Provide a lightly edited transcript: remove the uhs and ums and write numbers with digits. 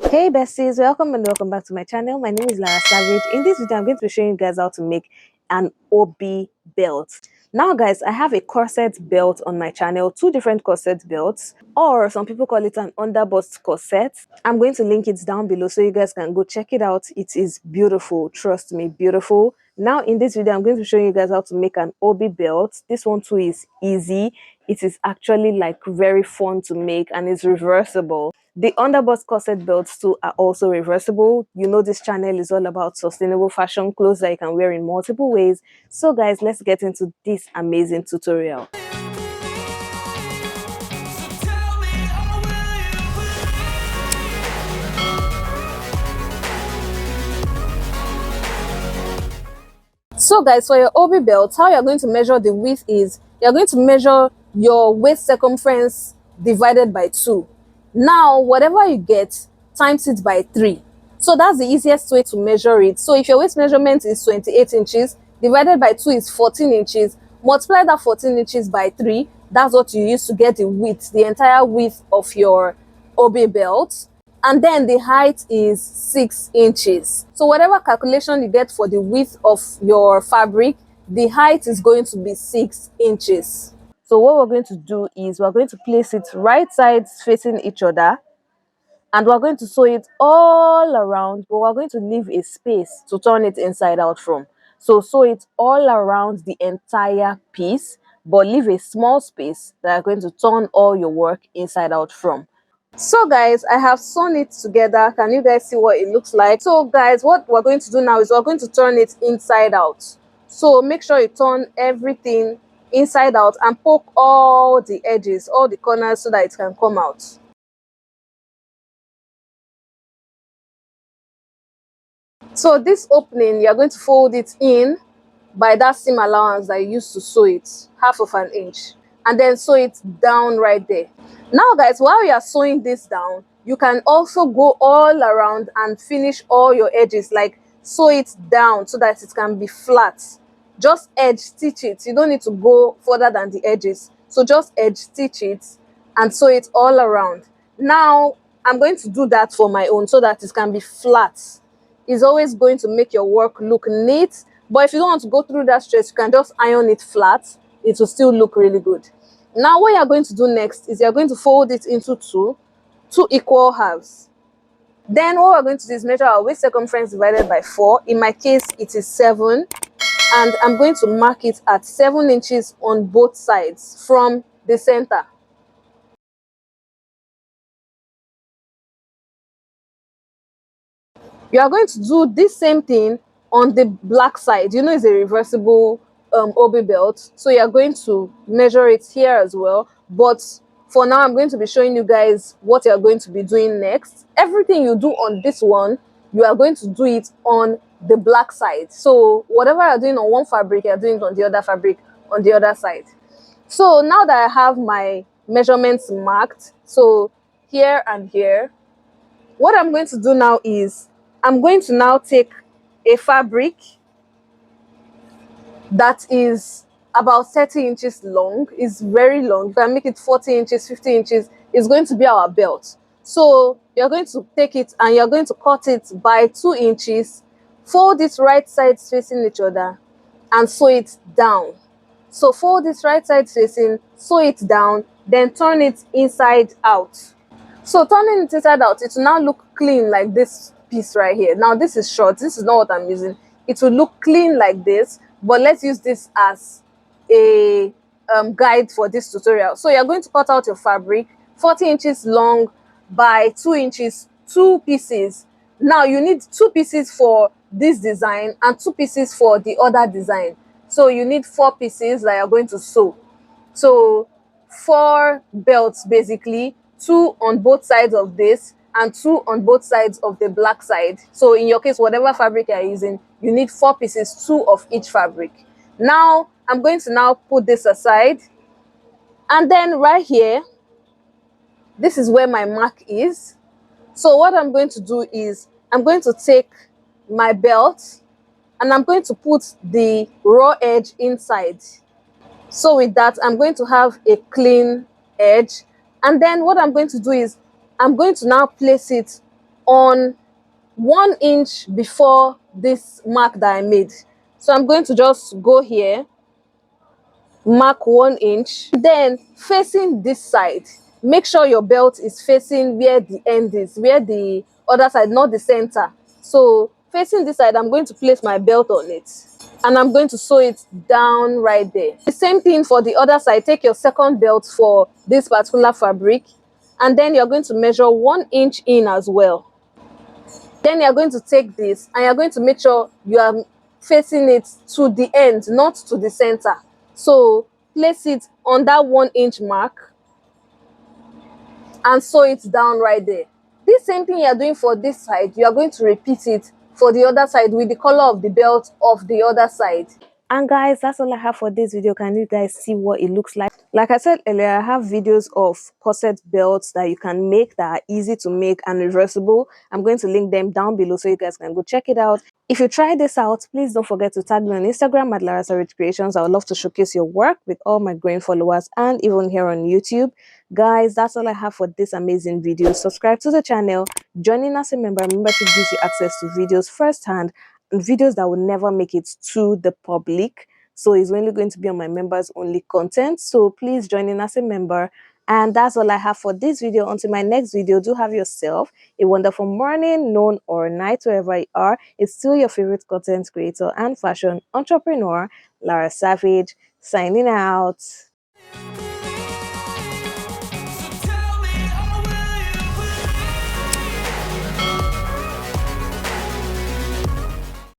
Hey besties, welcome and welcome back to my channel. My name is Lara Savage. In this video, I'm going to be showing you guys how to make an OB belt. Now guys, I have a corset belt on my channel, two different corset belts, or some people call it an underbust corset. I'm going to link it down below so you guys can go check it out. It is beautiful, trust me, beautiful. Now in this video, I'm going to show you guys how to make an OB belt. This one too is easy. It is actually like very fun to make and it's reversible. The underbust corset belts too are also reversible. You know this channel is all about sustainable fashion clothes that you can wear in multiple ways. So guys, let's get into this amazing tutorial. So guys, for your OB belt, how you're going to measure the width is you're going to measure your waist circumference divided by 2. Now, whatever you get, times it by 3. So that's the easiest way to measure it. So if your waist measurement is 28 inches, divided by 2 is 14 inches, multiply that 14 inches by 3, that's what you use to get the width, the entire width of your OB belt. And then the height is 6 inches. So whatever calculation you get for the width of your fabric, the height is going to be 6 inches. So what we're going to do is we're going to place it right sides facing each other, and we're going to sew it all around, but we're going to leave a space to turn it inside out from. So sew it all around the entire piece, but leave a small space that you're going to turn all your work inside out from. So guys, I have sewn it together. Can you guys see what it looks like? So guys, what we're going to do now is we're going to turn it inside out. So make sure you turn everything inside out and poke all the edges, all the corners, so that it can come out. So this opening, you're going to fold it in by that seam allowance that you used to sew it, half of an inch, and then sew it down right there. Now guys, while you are sewing this down, you can also go all around and finish all your edges, like sew it down so that it can be flat. Just edge stitch it. You don't need to go further than the edges. So just edge stitch it and sew it all around. Now I'm going to do that for my own so that it can be flat. It's always going to make your work look neat. But if you don't want to go through that stress, you can just iron it flat. It will still look really good. Now what you're going to do next is you're going to fold it into two equal halves. Then what we're going to do is measure our waist circumference divided by 4. In my case, it is 7. And I'm going to mark it at 7 inches on both sides from the center. You are going to do this same thing on the black side. You know it's a reversible OB belt, so you're going to measure it here as well. But for now, I'm going to be showing you guys what you're going to be doing next. Everything you do on this one, you are going to do it on the black side. So whatever you're doing on one fabric, you're doing it on the other fabric on the other side. So now that I have my measurements marked, so here and here, what I'm going to do now is I'm going to now take a fabric that is about 30 inches long. It's very long. You can make it 40 inches, 50 inches. It's going to be our belt. So you're going to take it and you're going to cut it by 2 inches, fold it right sides facing each other, and sew it down. So fold it right side facing, sew it down, then turn it inside out. So turning it inside out, it will now look clean like this piece right here. Now this is short. This is not what I'm using. It will look clean like this, but let's use this as a guide for this tutorial. So you're going to cut out your fabric 40 inches long by 2 inches, 2 pieces. Now you need 2 pieces for this design and 2 pieces for the other design. So you need 4 pieces that you're going to sew. So 4 belts basically, 2 on both sides of this and 2 on both sides of the black side. So in your case, whatever fabric you're using, you need 4 pieces, 2 of each fabric. Now I'm going to now put this aside, and then right here, this is where my mark is. So what I'm going to do is I'm going to take my belt and I'm going to put the raw edge inside. So with that, I'm going to have a clean edge. And then what I'm going to do is I'm going to now place it on 1 inch before this mark that I made. So I'm going to just go here, mark 1 inch, then facing this side, make sure your belt is facing where the end is, where the other side, not the center. So facing this side, I'm going to place my belt on it and I'm going to sew it down right there. The same thing for the other side. Take your second belt for this particular fabric and then you're going to measure 1 inch in as well. Then you're going to take this and you're going to make sure you are facing it to the end, not to the center. So place it on that 1 inch mark and sew it down right there. This same thing you're doing for this side, you are going to repeat it for the other side with the color of the belt of the other side. And guys, that's all I have for this video. Can you guys see what it looks like? Like I said earlier, I have videos of corset belts that you can make that are easy to make and reversible. I'm going to link them down below so you guys can go check it out. If you try this out, please don't forget to tag me on Instagram at Lara Savage Creations. I would love to showcase your work with all my growing followers and even here on YouTube. Guys, that's all I have for this amazing video. Subscribe to the channel. Joining as a member. Membership gives you access to videos firsthand and videos that will never make it to the public. So it's only going to be on my members only content. So please join in as a member. And that's all I have for this video. Until my next video, do have yourself a wonderful morning, noon, or night, wherever you are. It's still your favorite content creator and fashion entrepreneur, Lara Savage, signing out.